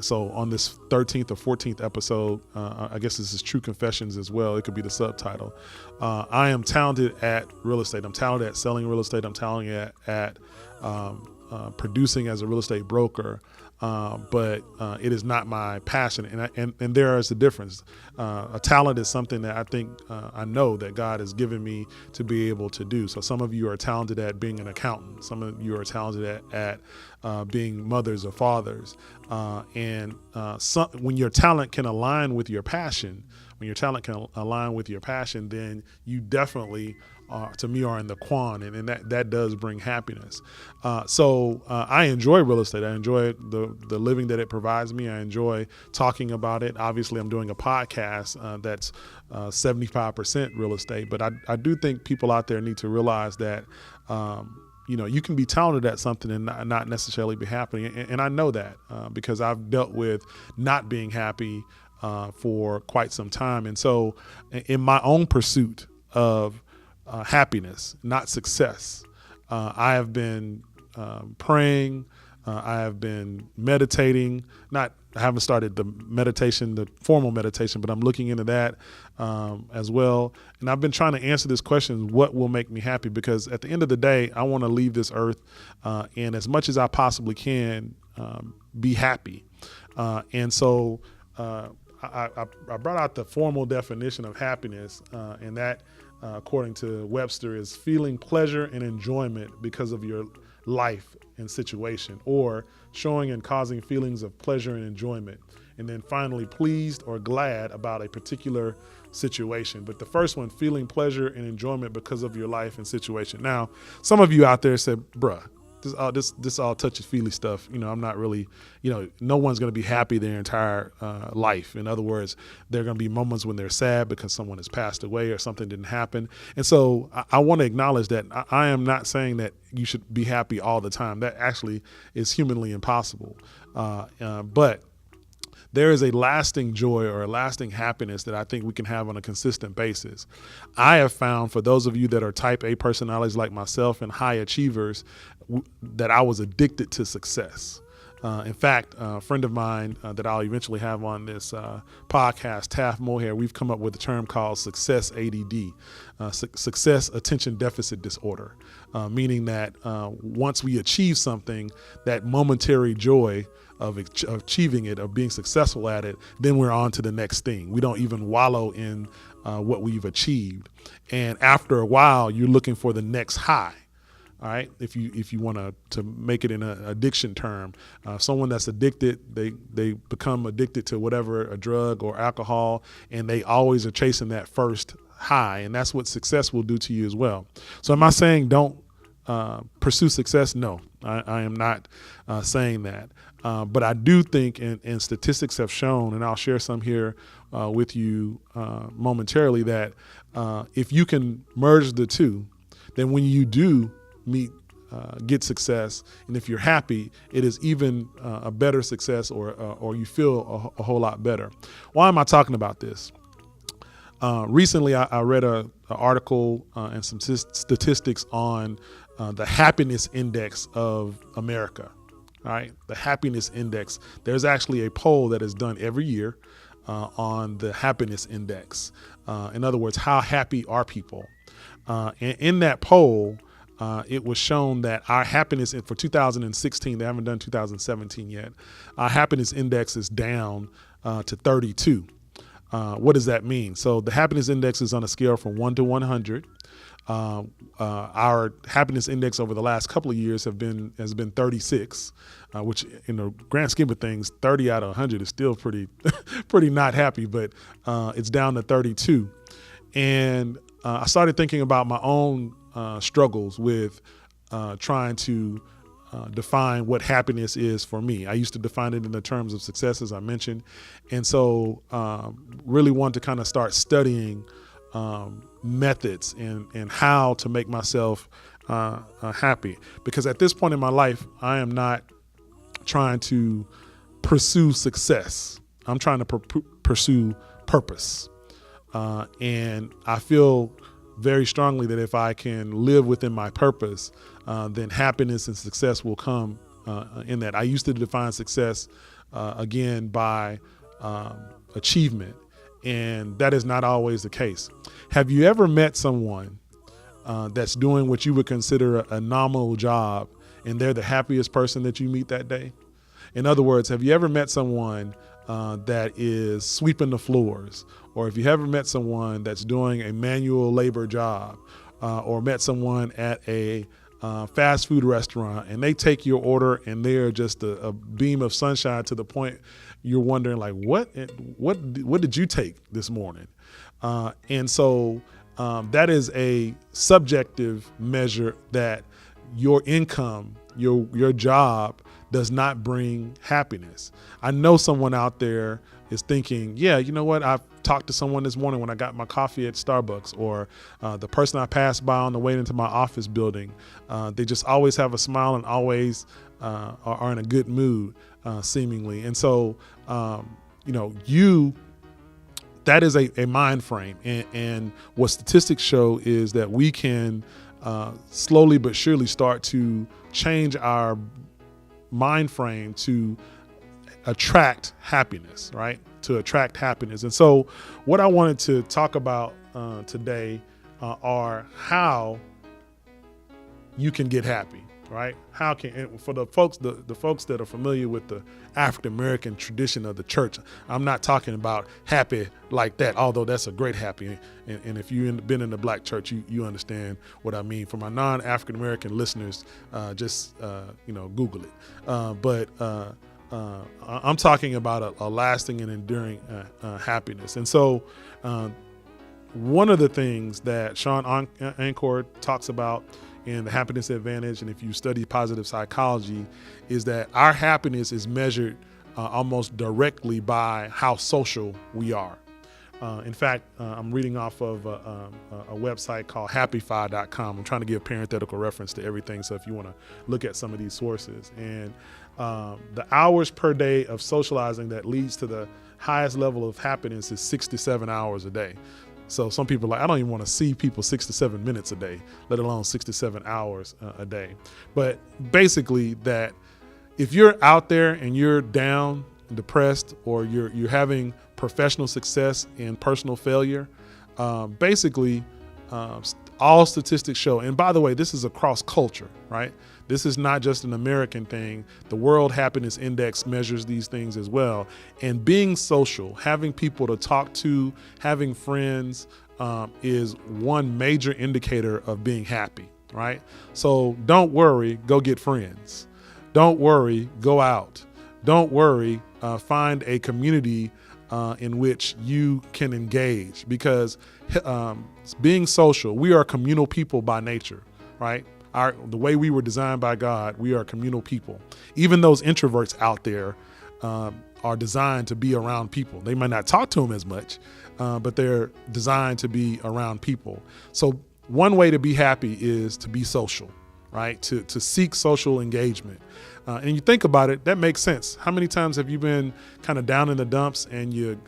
So on this 13th or 14th episode, I guess this is True Confessions as well. It could be the subtitle. I am talented at real estate. I'm talented at selling real estate. I'm talented at producing as a real estate broker. But it is not my passion, and there is a difference. A talent is something that I think I know that God has given me to be able to do. So some of you are talented at being an accountant. Some of you are talented at being mothers or fathers. When your talent can align with your passion, then you definitely to me are in the quan, and that does bring happiness. So I enjoy real estate. I enjoy the living that it provides me. I enjoy talking about it. Obviously, I'm doing a podcast that's 75% real estate, but I do think people out there need to realize that you can be talented at something and not necessarily be happy. And I know that because I've dealt with not being happy for quite some time. And so in my own pursuit of happiness, not success, I have been praying. I have been meditating. I haven't started the formal meditation, but I'm looking into that as well. And I've been trying to answer this question: what will make me happy? Because at the end of the day, I want to leave this earth and as much as I possibly can be happy. And so I brought out the formal definition of happiness, and that, according to Webster, is feeling pleasure and enjoyment because of your life and situation, or showing and causing feelings of pleasure and enjoyment. And then finally, pleased or glad about a particular situation. But the first one, feeling pleasure and enjoyment because of your life and situation. Now, some of you out there said, bruh, this all touchy-feely stuff. I'm not really, no one's going to be happy their entire life. In other words, there are going to be moments when they're sad because someone has passed away or something didn't happen. And so I want to acknowledge that I am not saying that you should be happy all the time. That actually is humanly impossible. But there is a lasting joy or a lasting happiness that I think we can have on a consistent basis. I have found, for those of you that are type A personalities like myself and high achievers, that I was addicted to success. In fact, a friend of mine that I'll eventually have on this podcast, Taff Mohair, we've come up with a term called success ADD, success attention deficit disorder, meaning that once we achieve something, that momentary joy of achieving it, of being successful at it, then we're on to the next thing. We don't even wallow in what we've achieved. And after a while, you're looking for the next high. All right. If you want to make it in an addiction term, someone that's addicted, they become addicted to whatever, a drug or alcohol, and they always are chasing that first high. And that's what success will do to you as well. So am I saying don't pursue success? No, I am not saying that. But I do think, and statistics have shown, and I'll share some here with you momentarily, that if you can merge the two, then when you do get success, and if you're happy, it is even a better success, or you feel a whole lot better. Why am I talking about this? Recently, I read an article and some statistics on the happiness index of America. All right, the happiness index. There's actually a poll that is done every year on the happiness index. In other words, how happy are people? And in that poll, it was shown that our happiness for 2016, they haven't done 2017 yet, our happiness index is down to 32. What does that mean? So the happiness index is on a scale from 1 to 100. Our happiness index over the last couple of years has been 36, which in the grand scheme of things, 30 out of 100 is still pretty not happy, but it's down to 32. And I started thinking about my own struggles with trying to define what happiness is for me. I used to define it in the terms of success, as I mentioned. And so really wanted to kind of start studying methods and how to make myself happy. Because at this point in my life, I am not trying to pursue success. I'm trying to pursue purpose. And I feel very strongly that if I can live within my purpose, then happiness and success will come in that. I used to define success again by achievement, and that is not always the case. Have you ever met someone that's doing what you would consider a nominal job, and they're the happiest person that you meet that day? In other words, have you ever met someone that is sweeping the floors, or if you ever met someone that's doing a manual labor job, or met someone at a fast food restaurant, and they take your order and they're just a beam of sunshine to the point you're wondering, like, what did you take this morning? And so that is a subjective measure that your income, your job does not bring happiness. I know someone out there is thinking, yeah, you know what? I've talked to someone this morning when I got my coffee at Starbucks, or the person I passed by on the way into my office building. They just always have a smile and always are in a good mood, seemingly. And so, that is a mind frame. And what statistics show is that we can slowly but surely start to change our mind frame to attract happiness, right? To attract happiness. And so what I wanted to talk about today are how you can get happy, right? How can, and for the folks that are familiar with the African American tradition of the church, I'm not talking about happy like that, although that's a great happy. And if you've been in the black church, you understand what I mean. For my non-African American listeners, just Google it. But I'm talking about a lasting and enduring happiness. And so one of the things that Sean Ancord talks about in the Happiness Advantage, and if you study positive psychology, is that our happiness is measured almost directly by how social we are. In fact, I'm reading off of a website called happify.com. I'm trying to give parenthetical reference to everything, so if you want to look at some of these sources. And the hours per day of socializing that leads to the highest level of happiness is 67 hours a day. So some people are like, I don't even want to see people 6 to 7 minutes a day, let alone 6 to 7 hours a day. But basically, that if you're out there and you're down, depressed, or you're having professional success and personal failure, basically all statistics show, and by the way, this is across culture, right? This is not just an American thing. The World Happiness Index measures these things as well. And being social, having people to talk to, having friends, is one major indicator of being happy, right? So don't worry, go get friends. Don't worry, go out. Don't worry, find a community in which you can engage, because being social, we are communal people by nature, right? The way we were designed by God, we are communal people. Even those introverts out there are designed to be around people. They might not talk to them as much, but they're designed to be around people. So one way to be happy is to be social, right? To seek social engagement. And you think about it, that makes sense. How many times have you been kind of down in the dumps and you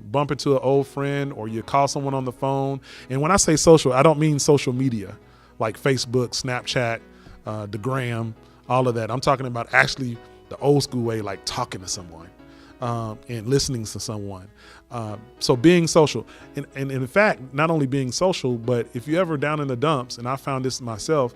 bump into an old friend, or you call someone on the phone? And when I say social, I don't mean social media like Facebook, Snapchat, the Gram, all of that. I'm talking about actually the old school way, like talking to someone and listening to someone. So being social, and in fact, not only being social, but if you're ever down in the dumps, and I found this myself,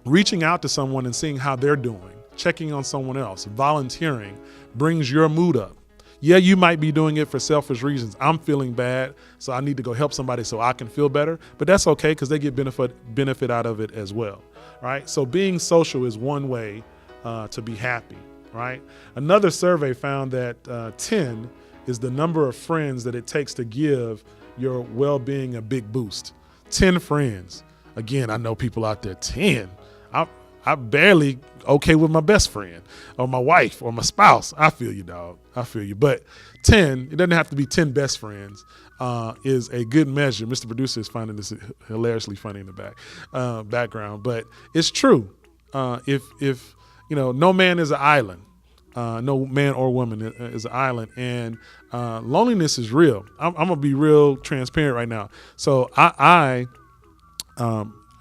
reaching out to someone and seeing how they're doing, checking on someone else, volunteering brings your mood up. Yeah, you might be doing it for selfish reasons. I'm feeling bad, so I need to go help somebody so I can feel better. But that's okay, because they get benefit out of it as well, right? So being social is one way to be happy, right? Another survey found that 10 is the number of friends that it takes to give your well-being a big boost. 10 friends. Again, I know people out there, 10. I'm barely okay with my best friend or my wife or my spouse. I feel you, dog. I feel you. But 10, it doesn't have to be 10 best friends, is a good measure. Mr. Producer is finding this hilariously funny in the background, but it's true. If no man is an island, no man or woman is an island, and loneliness is real. I'm gonna be real transparent right now. So I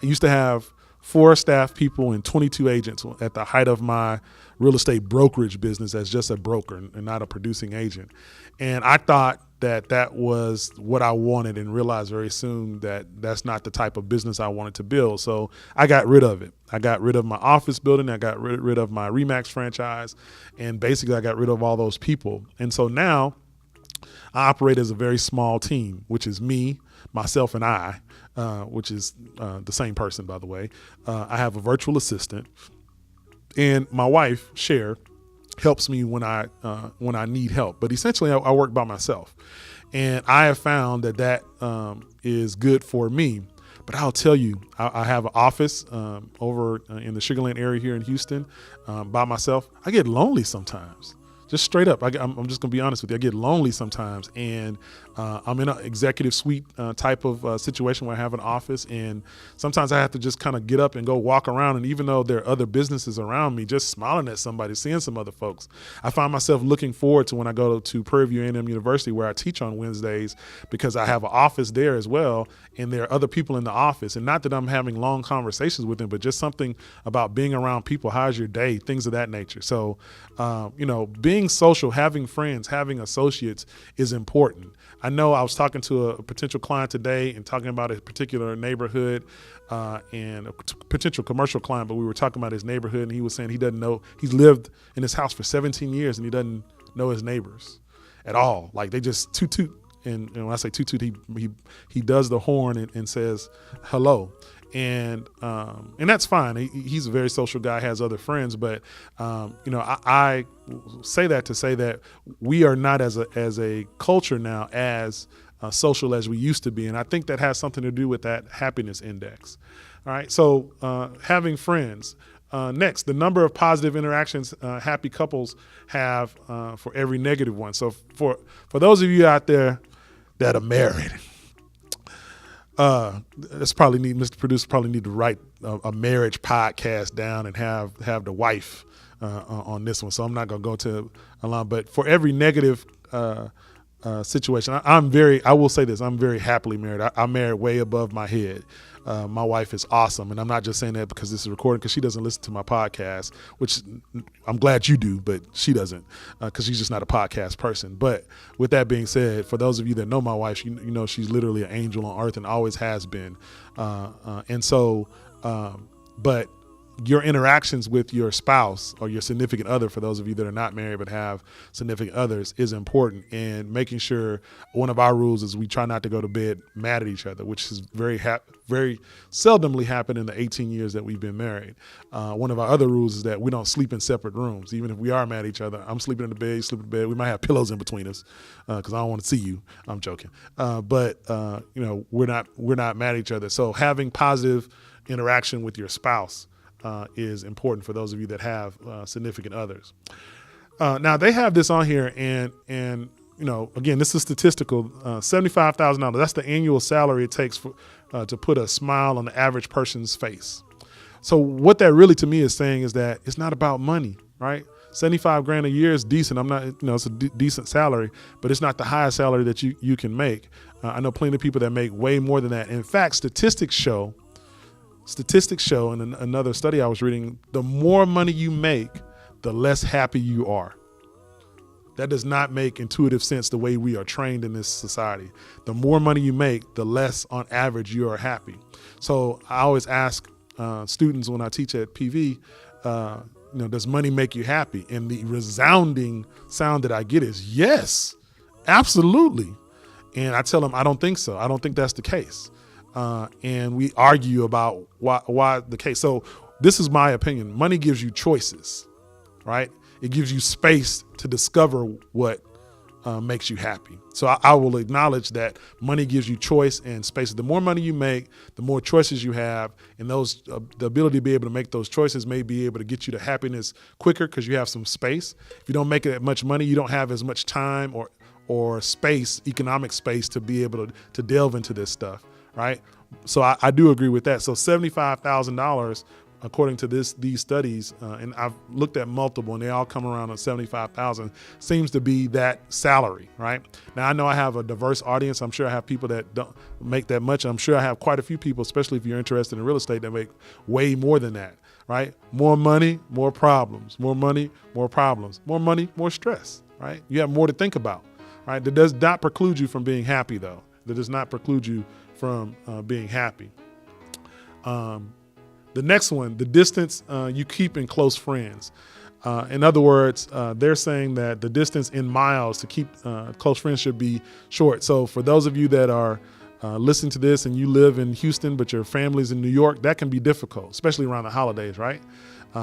used to have 4 staff people and 22 agents at the height of my real estate brokerage business as just a broker and not a producing agent. And I thought that was what I wanted, and realized very soon that that's not the type of business I wanted to build. So I got rid of it. I got rid of my office building. I got rid of my Remax franchise. And basically I got rid of all those people. And so now I operate as a very small team, which is me, myself, and I, which is the same person, by the way. I have a virtual assistant, and my wife, Cher, helps me when I need help. But essentially, I work by myself, and I have found that is good for me. But I'll tell you, I have an office over in the Sugar Land area here in Houston by myself. I get lonely sometimes. Just straight up, I'm just gonna be honest with you. I get lonely sometimes, and I'm in an executive suite type of situation where I have an office, and sometimes I have to just kind of get up and go walk around. And even though there are other businesses around me, just smiling at somebody, seeing some other folks, I find myself looking forward to when I go to Prairie View A&M University, where I teach on Wednesdays, because I have an office there as well, and there are other people in the office. And not that I'm having long conversations with them, but just something about being around people. How's your day? Things of that nature. So, being social, having friends, having associates is important. I know I was talking to a potential client today and talking about a particular neighborhood and a potential commercial client, but we were talking about his neighborhood, and he was saying he doesn't know. He's lived in his house for 17 years and he doesn't know his neighbors at all. Like, they just toot toot. And when I say toot toot, he does the horn and says hello. And that's fine. He's a very social guy, has other friends, but I say that to say that we are not as a culture now as social as we used to be, and I think that has something to do with that happiness index. All right, so having friends. Next, the number of positive interactions happy couples have for every negative one. So for those of you out there that are married. Mr. Producer probably need to write a marriage podcast down and have the wife on this one. So I'm not going to go to a lot, but for every negative situation, I will say this, I'm very happily married. I'm married way above my head. My wife is awesome. And I'm not just saying that because this is recorded, because she doesn't listen to my podcast, which I'm glad you do, but she doesn't, because she's just not a podcast person. But with that being said, for those of you that know my wife, you know she's literally an angel on earth and always has been. But your interactions with your spouse or your significant other, for those of you that are not married but have significant others, is important. And making sure, one of our rules is we try not to go to bed mad at each other, which is very seldomly happened in the 18 years that we've been married. One of our other rules is that we don't sleep in separate rooms. Even if we are mad at each other, I'm sleeping in the bed, you sleep in the bed. We might have pillows in between us because I don't want to see you. I'm joking. But we're not mad at each other. So having positive interaction with your spouse is important for those of you that have significant others. Now they have this on here, and again, this is statistical. $75,000. That's the annual salary it takes to put a smile on the average person's face. So what that really to me is saying is that it's not about money, right? $75,000 a year is decent. I'm not, it's a decent salary, but it's not the highest salary that you can make. I know plenty of people that make way more than that. In fact, statistics show, and another study I was reading, the more money you make, the less happy you are. That does not make intuitive sense the way we are trained in this society. The more money you make, the less on average you are happy. So I always ask students when I teach at PV, does money make you happy? And the resounding sound that I get is yes, absolutely. And I tell them, I don't think so. I don't think that's the case. And we argue about why the case. So this is my opinion. Money gives you choices, right? It gives you space to discover what makes you happy. So I will acknowledge that money gives you choice and space. The more money you make, the more choices you have, and those the ability to be able to make those choices may be able to get you to happiness quicker because you have some space. If you don't make that much money, you don't have as much time or space, economic space, to be able to delve into this stuff. Right. So I do agree with that. So $75,000 according to these studies, and I've looked at multiple, and they all come around on 75,000, seems to be that salary, right? Now, I know I have a diverse audience. I'm sure I have people that don't make that much. I'm sure I have quite a few people, especially if you're interested in real estate, that make way more than that, right? More money, more problems. More money, more problems. More money, more stress, right? You have more to think about, right? That does not preclude you from being happy, though. That does not preclude you from being happy. The next one, the distance you keep in close friends. In other words, they're saying that the distance in miles to keep close friends should be short. So for those of you that are listening to this and you live in Houston, but your family's in New York, that can be difficult, especially around the holidays, right?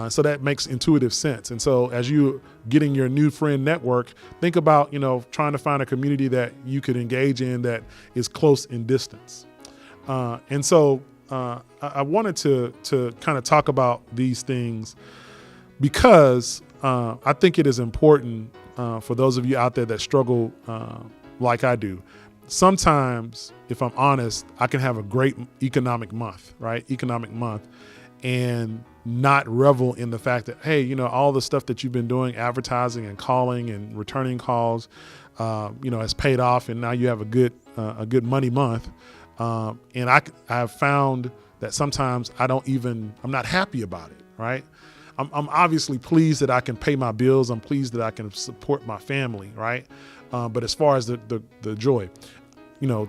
So that makes intuitive sense. And so as you getting your new friend network, think about, trying to find a community that you could engage in that is close in distance. And so I wanted to kind of talk about these things because I think it is important for those of you out there that struggle like I do. Sometimes, if I'm honest, I can have a great economic month, right? Economic month, and not revel in the fact that, hey, all the stuff that you've been doing, advertising and calling and returning calls, has paid off, and now you have a good money month. And I have found that sometimes I'm not happy about it, right? I'm obviously pleased that I can pay my bills. I'm pleased that I can support my family, right? But as far as the joy,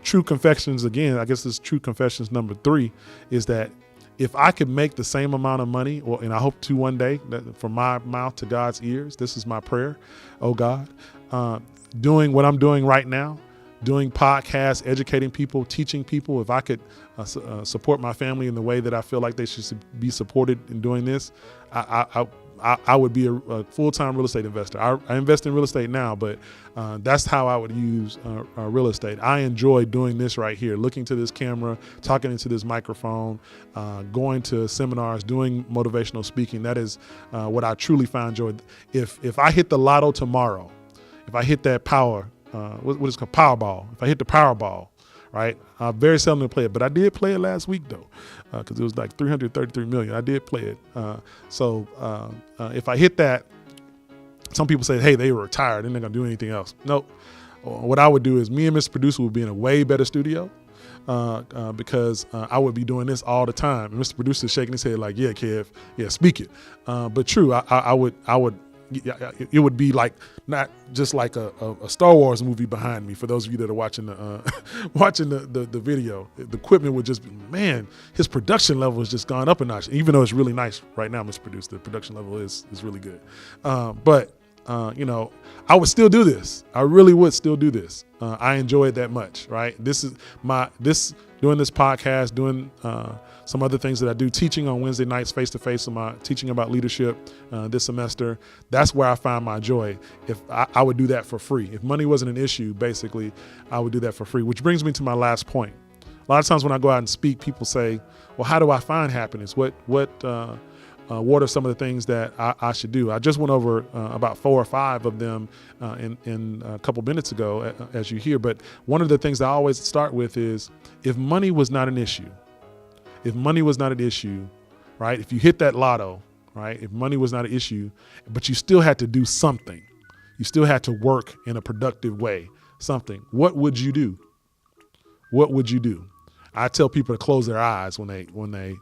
true confessions, again, I guess this true confessions number 3 is that if I could make the same amount of money, and I hope to one day, that from my mouth to God's ears, this is my prayer, oh God, doing what I'm doing right now, doing podcasts, educating people, teaching people, if I could support my family in the way that I feel like they should be supported in doing this, I would be a full-time real estate investor. I invest in real estate now, but that's how I would use real estate. I enjoy doing this right here, looking to this camera, talking into this microphone, going to seminars, doing motivational speaking. That is what I truly find joy. If I hit the lotto tomorrow, if I hit that what is called Powerball. If I hit the Powerball, right? I very seldom play it, but I did play it last week though, because it was like 333 million. I did play it. So if I hit that, some people say, hey, they were retired. They're not gonna do anything else. Nope. What I would do is me and Mr. Producer would be in a way better studio because I would be doing this all the time. And Mr. Producer is shaking his head like, yeah, Kev, yeah, speak it. But true, I would. It would be like not just like a Star Wars movie behind me. For those of you that are watching the video, the equipment would just be, man, his production level has just gone up a notch. Even though it's really nice right now, Mr. Producer, the production level is really good. But I would still do this. I really would still do this. I enjoy it that much, right? This is doing this podcast, doing some other things that I do, teaching on Wednesday nights face-to-face, teaching about leadership this semester. That's where I find my joy. If I would do that for free. If money wasn't an issue, basically, I would do that for free, which brings me to my last point. A lot of times when I go out and speak, people say, well, how do I find happiness? What are some of the things that I should do? I just went over about 4 or 5 of them in a couple minutes ago, as you hear. But one of the things I always start with is, if money was not an issue, right? If you hit that lotto, right? If money was not an issue, but you still had to do something, you still had to work in a productive way, something, what would you do? What would you do? I tell people to close their eyes when they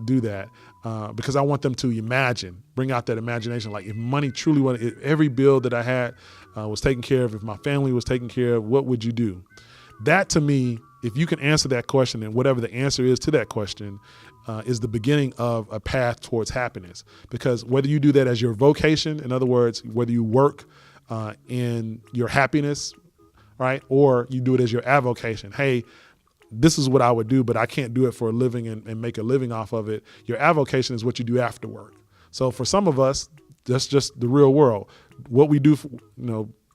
do that because I want them to bring out that imagination. Like if money truly was, if every bill that I had was taken care of, if my family was taken care of, what would you do? That to me, if you can answer that question, and whatever the answer is to that question, is the beginning of a path towards happiness. Because whether you do that as your vocation, in other words, whether you work in your happiness, right, or you do it as your avocation, hey, this is what I would do, but I can't do it for a living and make a living off of it. Your avocation is what you do after work. So for some of us, that's just the real world. What we do,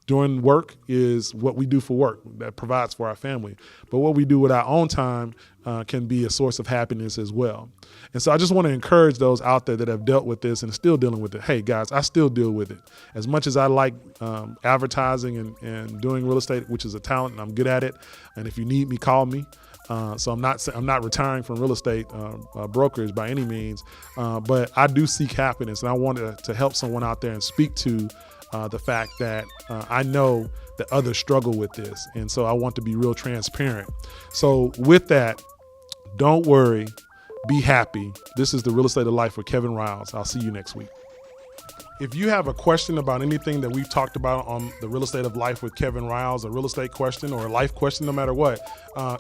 during work is what we do for work that provides for our family. But what we do with our own time can be a source of happiness as well. And so I just want to encourage those out there that have dealt with this and are still dealing with it. Hey guys, I still deal with it. As much as I like advertising and doing real estate, which is a talent and I'm good at it. And if you need me, call me. So I'm not retiring from real estate brokerage by any means, but I do seek happiness, and I wanted to help someone out there and speak to the fact that I know that others struggle with this, and so I want to be real transparent. So with that, don't worry, be happy. This is the Real Estate of Life with Kevin Riles. I'll see you next week. If you have a question about anything that we've talked about on the Real Estate of Life with Kevin Riles, a real estate question or a life question, no matter what,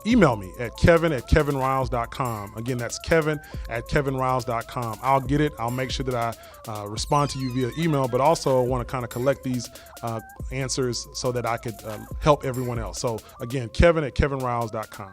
email me at kevin@kevinriles.com. Again, that's kevin@kevinriles.com. I'll get it. I'll make sure that I respond to you via email, but also I want to kind of collect these answers so that I could help everyone else. So again, kevin@kevinriles.com.